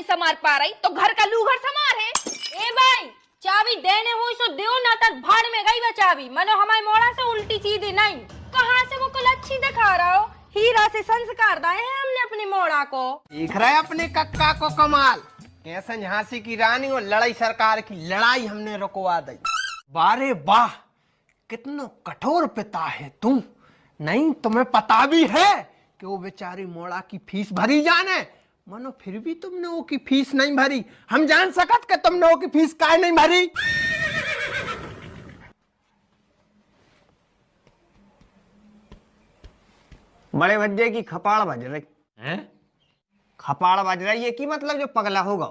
संभाल पा रही तो घर का लूघर संभाल है। ए भाई चाबी देने हो सो देओ ना तर भाड़ में गई बा चाबी। मनो हमारे मोड़ा से उल्टी सीधी नहीं। कहाँ से वो कुलच्छी दिखा रहा हो? हीरा से संस्कार दाए हैं हमने अपनी मोड़ा को। देख रहे अपने कक्का को कमाल, कैसे झांसी की रानी और लड़ाई सरकार की लड़ाई हमने रुकवा दी। बारे वाह, कितना कठोर पिता है तू। नहीं तुम्हें पता भी है कि वो बेचारी मोड़ा की फीस भरी जाने, मनो फिर भी तुमने वो की फीस नहीं भरी। हम जान सकत कि तुमने वो की फीस काहे नहीं भरी। बड़े भज्जे की खपाड़ बज रही है। खपाड़ बज रही है कि मतलब जो पगला होगा।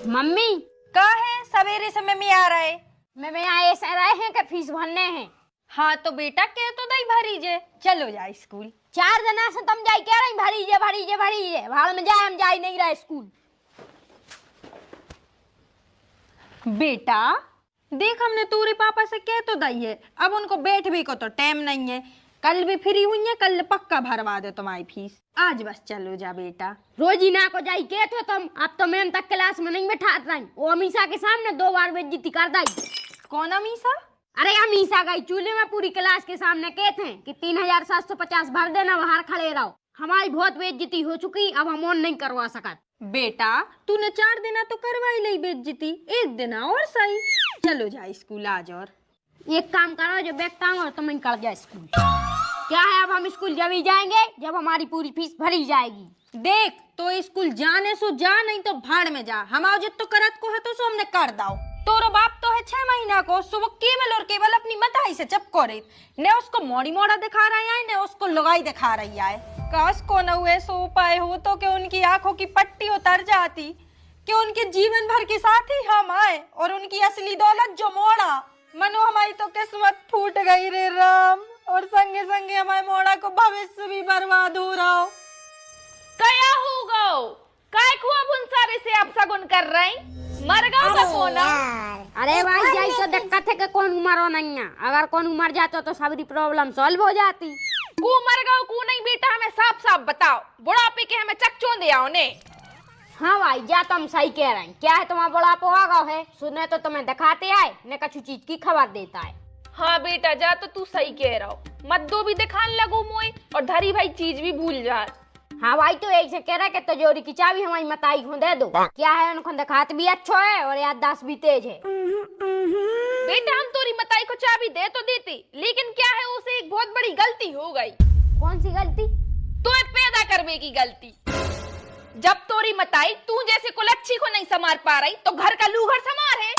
मम्मी का है सवेरे समय में आ रहा है। मैं यहाँ ऐसे रहे हैं कि फीस भरने हैं। हाँ तो बेटा कह तो दई भरी जे, चलो जा स्कूल। 4 जना से तुम जाई कह रही भरीजे भरीजे भरीजे, भाड़ में जाए हम जाई नहीं रहे स्कूल। बेटा देख हमने तोरे पापा से कह तो दई है, अब उनको बैठ भी को तो टाइम नहीं है। कल भी फ्री हुई है, कल पक्का भरवा दो तुम्हारी फीस। आज बस चलो जा बेटा। रोज ही ना को जाई के थे तुम, अब तो मैम तक क्लास में नहीं बैठा रही। वो अमीशा के सामने 2 बार बेइज्जती कर दी। कौन अमीशा? अरे अमीशा गई चूल्हे में पूरी क्लास के सामने कहे थे कि 3750 भर देना, बाहर खड़े रहो। हमारी बहुत बेइज्जती हो चुकी, अब हम ऑन नहीं करवा सकत। बेटा तूने 4 दिन तो करवाई ली बेइज्जती, 1 दिन और सही। चलो जा स्कूल आज। और एक काम करो, जो बैग टांगो और तुम निकल जाए स्कूल। क्या है, अब हम स्कूल जब ही जाएंगे जब हमारी पूरी फीस भरी जाएगी। देख तो स्कूल जाने सो जा, नहीं तो भाड़ में जा। हम आज तो करत को है तो सो हमने कर दाओ। तोरो बाप तो है 6 महीना को, सो वो केवल और केवल अपनी मताई से चपको रही। ने उसको मोड़ी मोड़ा दिखा रही है, ने उसको लुगाई दिखा रही है। काश को न हुए सो पाए हो तो कि उनकी आंखों की पट्टी उतर जाती, कि उनके जीवन भर के साथ ही हम आए और उनकी असली दौलत जो मोड़ा। मनो हमारी तो किस्मत फूट गई रे राम, और संगे संगे हमारे मोड़ा को भविष्य भी बर्बाद हो रहा। क्या होगा? काय खुआ सारे से आप सगुन कर रहे मर गओ का कोना। अरे भाई जाई तो दिक्कत है कि कौन उमर नहीं है। अगर कौन उमर जाता तो सारी प्रॉब्लम सॉल्व हो जाती। कू मर गओ कू नहीं बेटा, हमें साफ साफ बताओ। बुढ़ापे के हमें चकचों दे आओ ने। हाँ भाई जा तुम सही कह रहे हैं। क्या है तुम्हारा बुढ़ापा आ गया है, सुने तो तुम्हें दिखाते आए ने कछु चीज की खबर देता है। हाँ बेटा जा तो तू सही कह रहा हो, मत दो भी दिखाने लगो मोए और धरी भाई चीज भी भूल जा। हाँ भाई तो ऐसे कह रहा कि तिजोरी की चाबी हमारी मताई को दे दो। क्या है उनको दिखाते भी अच्छा है और याददाश्त भी तेज है। बेटा हम तोरी मताई को चाबी दे तो देती, लेकिन क्या है उसे एक बहुत बड़ी गलती हो गई। कौन सी गलती? तो पैदा करने की गलती। जब तोरी मताई तू जैसे कुलच्छी को नहीं संभाल पा रही तो घर का लूघर संभाल है।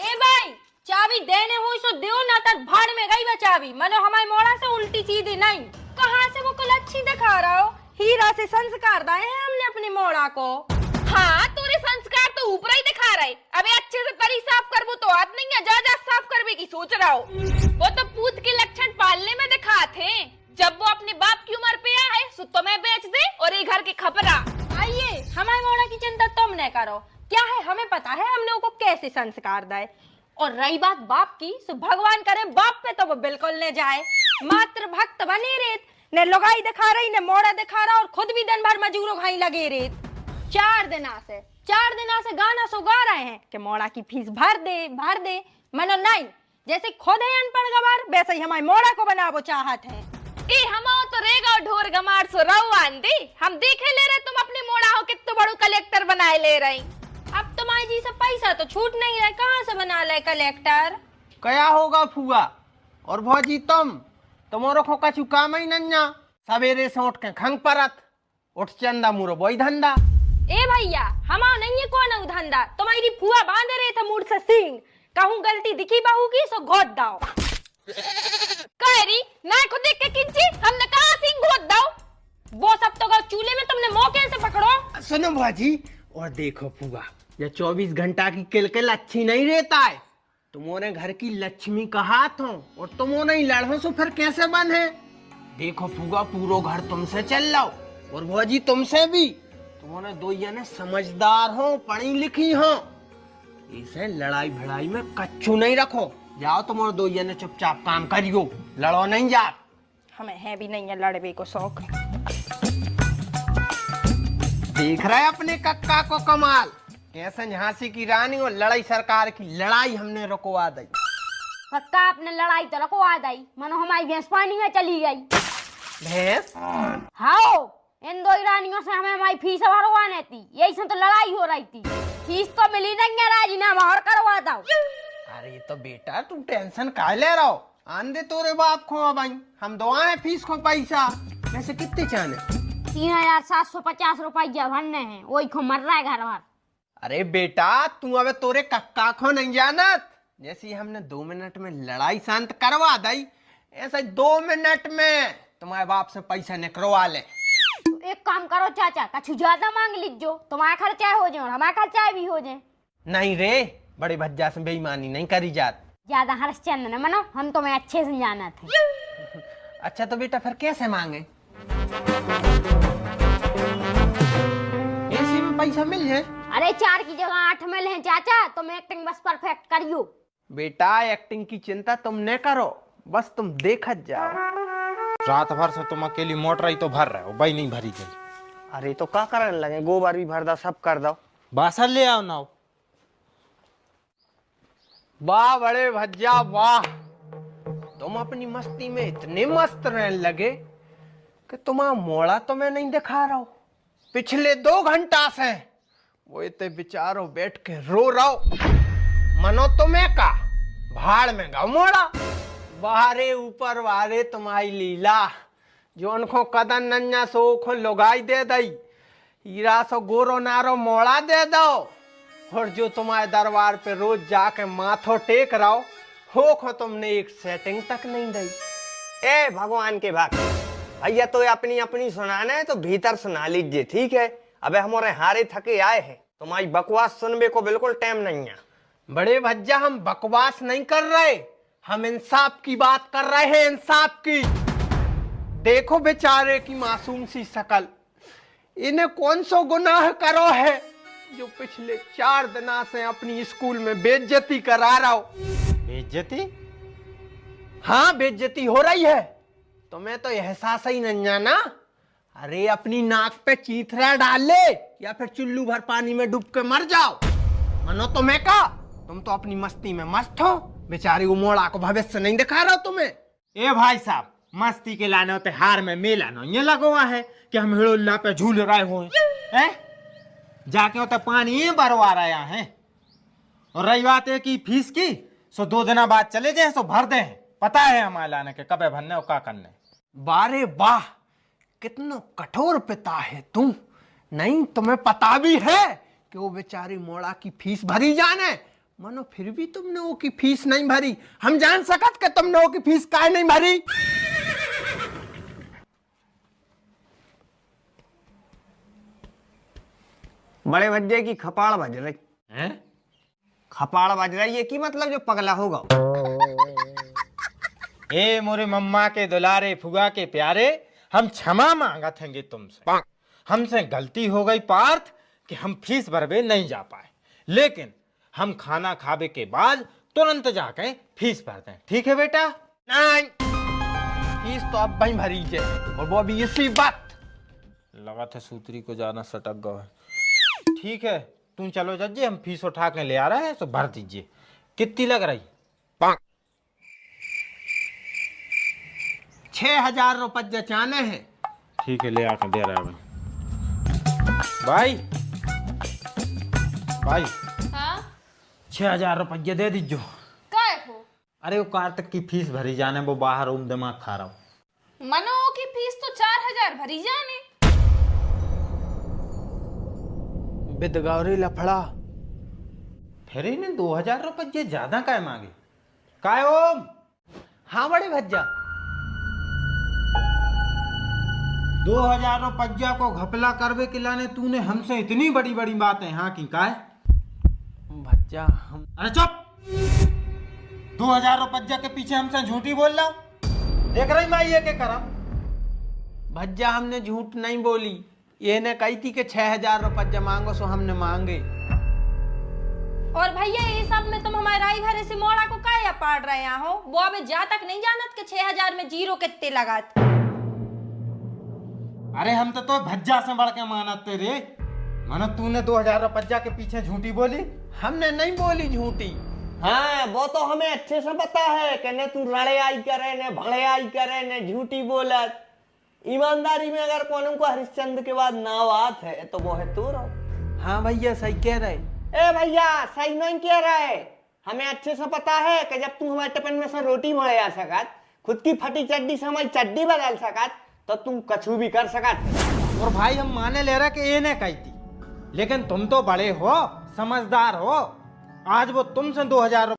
ए भाई चाबी देने हो सो देओ ना तर भाड़ में गई बा चाबी। मनो हमारे मोड़ा से उल्टी सीधी नहीं। कहाँ से वो कुलच्छी दिखा रहा हो? हीरा से संस्कार दाए हैं हमने अपनी मोड़ा को। हाँ तोरे संस्कार तो ऊपर ही दिखा रहे। अबे अच्छे से तरी साफ कर, वो तो हाथ नहीं है, जा जा साफ करने की सोच रहा हो। वो तो पूत के लक्षण पालने में दिखा थे। जब वो अपने बाप की उम्र पे आए सो तुम्हें बेच दे और ये घर की खपरा। आइए हमारे मोड़ा की चिंता तुम न करो, क्या है हमें पता है हमने उनको कैसे संस्कार दाए। और रही बात बाप की, सो भगवान करे बाप पे तो वो बिल्कुल न जाए। मात्र भक्त बनी रेत, ने लुगाई दिखा रही ने मोड़ा दिखा रहा और खुद भी दिन भर मजूरों घाई लगे रेत। 4 दिना से गाना सो गा रहे हैं कि मोड़ा की फीस भर दे। मनो नहीं, जैसे खुद है अनपढ़ गवार वैसे ही हमारे मोड़ा को बनावो चाहत है। ए हमाओ तो रेगा ढोर गमार सो रवान दे। हम देखे ले रहे तुम अपने मोड़ा हो कितना बड़ो कलेक्टर बनाए ले रही। अब तुम्हारी जी से पैसा तो छूट नहीं रहा, कहाँ से बना ले कलेक्टर। क्या होगा फुआ और भौजी तुम्हारो को कछु काम ही नन्या। सवेरे से उठ के खंग परत उठ चंदा मुरो बोई धंधा। ए भैया हमारा नहीं है कौन धंधा, तुम्हारी फुआ बांध रहे थे मूड से सिंह। कहूँ गलती दिखी बहू की सो घोट दाओ। कहरी ना खुद देख के किंची हमने कहा सिंह घोट दाओ। वो सब तो चूल्हे में तुमने मौके से पकड़ो। सुनो भाजी और देखो फुआ, ये 24 घंटा की किलकिल अच्छी नहीं रहता है। तुम्हारे घर की लक्ष्मी का हाथ हो और तुमने ही लड़ो सो फिर कैसे बन है। देखो फुआ पूरो घर तुमसे चल रहा और भौजी तुमसे भी। तुम्हारे दो जने समझदार हो, पढ़ी लिखी हो, इसे लड़ाई भड़ाई में कच्चू नहीं रखो। जाओ तुम और दो जने चुपचाप काम करियो, लड़ो नहीं जात। हमें है भी नहीं है लड़वे को शौक। देख रहे अपने कक्का को कमाल, कैसे झांसी की रानी और लड़ाई सरकार की लड़ाई हमने रुकवा दी। कक्का आपने लड़ाई तो रखवा दी, मानो हमारी भैंस पानी में चली गई। भैंस? हाँ, इन दो ईरानियों से हमें हमारी फीस भरवाने थी, यही से तो लड़ाई हो रही थी। फीस तो मिली नहीं है, राजीनामा और करवा दो। अरे तो बेटा तुम टेंशन काहे ले रहो, आंदे तोरे बाप को भाई, हम दो आए फीस को पैसा। वैसे कितने चाहने? 3750 रुपया भरने हैं, वही को मर रहा है घर भर। अरे बेटा तू अब तोरे कक्का को नहीं जानत, जैसे हमने 2 मिनट में लड़ाई शांत करवा दी, ऐसे 2 मिनट में तुम्हारे बाप से पैसा निकलवा ले। तो एक काम करो चाचा, कछु ज्यादा मांग लीजिए, तुम्हारा खर्चा हो जाए और हमारा खर्चा भी हो जाए। नहीं रे, बड़े भज्जा से बेईमानी नहीं करी जात। ज्यादा हर्षचंद न मनो, हम तुम्हें अच्छे से जाना थे। अच्छा तो बेटा फिर कैसे मांगे? एसी में पैसा मिल जाए? अरे 4 की जगह 8 में ले चाचा, तुम एक्टिंग बस परफेक्ट करियो। बेटा एक्टिंग की चिंता तुम न करो, बस तुम देखत जाओ। रात भर से तुम अकेली मोटर ही तो भर रहे हो, भाई नहीं भरी गई। अरे तो क्या करने लगे, गोबर भी भर दो, सब कर दो। बासन ले आओ ना। वाह बड़े भज्जा वाह, तुम अपनी मस्ती में इतने मस्त रहने लगे कि तुम्हारा मोड़ा तो मैं नहीं दिखा रहा हूं। पिछले 2 घंटा से वो इतने बेचारो बैठ के रो रहा हूं, मनो तुम्हें का भाड़ में गाँव मोड़ा। बाहरे ऊपर वारे तुम्हारी लीला, जो उनको कदन नन्या सो को लुगाई दे दई, हीरा सो गोरो नारो मोड़ा दे दो, और जो तुम्हारे दरबार पे रोज जाके माथो टेक रहो हो तुमने एक सेटिंग तक नहीं दी। ए भगवान के भक्त, भैया तो अपनी अपनी सुनाना है तो भीतर सुना लीजिए, ठीक है? अबे हमारे हारे थके आए हैं, तुम्हारी बकवास सुनने को बिल्कुल टाइम नहीं है। बड़े भज्जा हम बकवास नहीं कर रहे, हम इंसाफ की बात कर रहे हैं, इंसाफ की। देखो बेचारे की मासूम सी शकल, इन्हें कौन सो गुनाह करो है जो पिछले 4 दिना से अपनी स्कूल में बेइज्जती करा रहा हो। बेइज्जती? हाँ बेइज्जती हो रही है, तुम्हें तो एहसास ही नहीं जाना। अरे अपनी नाक पे चीथरा डाल ले या फिर चुल्लू भर पानी में डूब के मर जाओ, मनो तुम्हें का, तुम तो अपनी मस्ती में मस्त हो, बेचारी उमोड़ा को भविष्य नहीं दिखा रहा तुम्हें। ए भाई साहब, मस्ती के लाने होते हार में मेला न ये लगा हुआ है कि हम हिड़ोल्ला पे झूल रहे हो हैं? जाके होते पानी भरवा रहे हैं। और रही बात है कि फीस की, सो 2 दिन बाद चले जाए सो भर दे, पता है हमारे लाने के कबे भरने और क्या करने। बारे वाह, कितना कठोर पिता है तू। नहीं तुम्हें पता भी है कि वो बेचारी मोड़ा की फीस भरी जाने, मनो फिर भी तुमने वो की फीस नहीं भरी। हम जान सकत कि तुमने वो की फीस काहे नहीं भरी? बड़े भज्जे की खपाड़ बज रही हैं? खपाड़ बज रही है कि मतलब जो पगला होगा। ए मोरे मम्मा के दुलारे फुगा के प्यारे, हम क्षमा मांगा थेंगे तुमसे। हमसे गलती हो गई पार्थ कि हम फीस भरवे नहीं जा पाए, लेकिन हम खाना खावे के बाद तुरंत जाके फीस भर दें, ठीक है बेटा? नहीं, फीस तो अब भाई भरी है, और वो भी इसी बात। लगा था सूत्री को जाना सटक गया है। ठीक है तुम चलो जज्जी, हम फीस उठा के ले आ रहे हैं, तो भर दीजिए। कितनी लग रही? 6000 रुपये जाने हैं। ठीक है ले आकर दे रहा है भाई। भाई हाँ 6000 रुपये दे दीजिए। काय हो? अरे वो कार्तिक की फीस भरी जाने, वो बाहर रूम दिमाग खा रहा हूँ। मनो की फीस तो 4000 भरी जाने। बिदगौरी लफड़ा, फिर इन्हें 2000 रुपये ज्यादा काय मांगे? काय ओम? हाँ बड़े भज्जा, 2000 रुपया को घपला करवे के लाने तूने हमसे इतनी बड़ी बड़ी बातें हाँ की काय? भज्जा हम, अरे चुप! 2000 रुपया के पीछे हमसे झूठी बोल रहा हूं? देख रही माई ये के करम? भज्जा हमने झूठ नहीं बोली, ये ने कही थी कि 6000 रुपया मांगो, सो हमने मांगे। और भैया ये सब में तुम हमारे राई भरे से मोड़ा को काय पढ़ रहे हो, वो अबे जा तक नहीं जानत कि 6000 में जीरो कितने लगात। अरे हम तो भज्जा से बढ़ के मानते रे। मानो तूने 2000 रुपया के पीछे झूठी बोली। हमने नहीं बोली झूठी। हाँ वो तो हमें अच्छे से पता है कि ने तू रड़े आई करे ने भड़े आई करे ने झूठी बोलत। ईमानदारी में अगर कोनो को हरिश्चंद्र के बाद नाव आत है तो वो है तू रहो। हाँ भैया सही कह रहे। ए भैया सही नहीं कह रहा है। हमें अच्छे से पता है कि जब तू हमारे टिफिन में से रोटी भरे आ सकत, खुद की फटी चड्डी से हमारी चड्डी बदल सकत, तो तुम कछु भी कर सकत। और भाई हम माने ले रहे कि ये ने कही थी, लेकिन तुम तो बड़े हो, समझदार हो। आज वो तुमसे 2000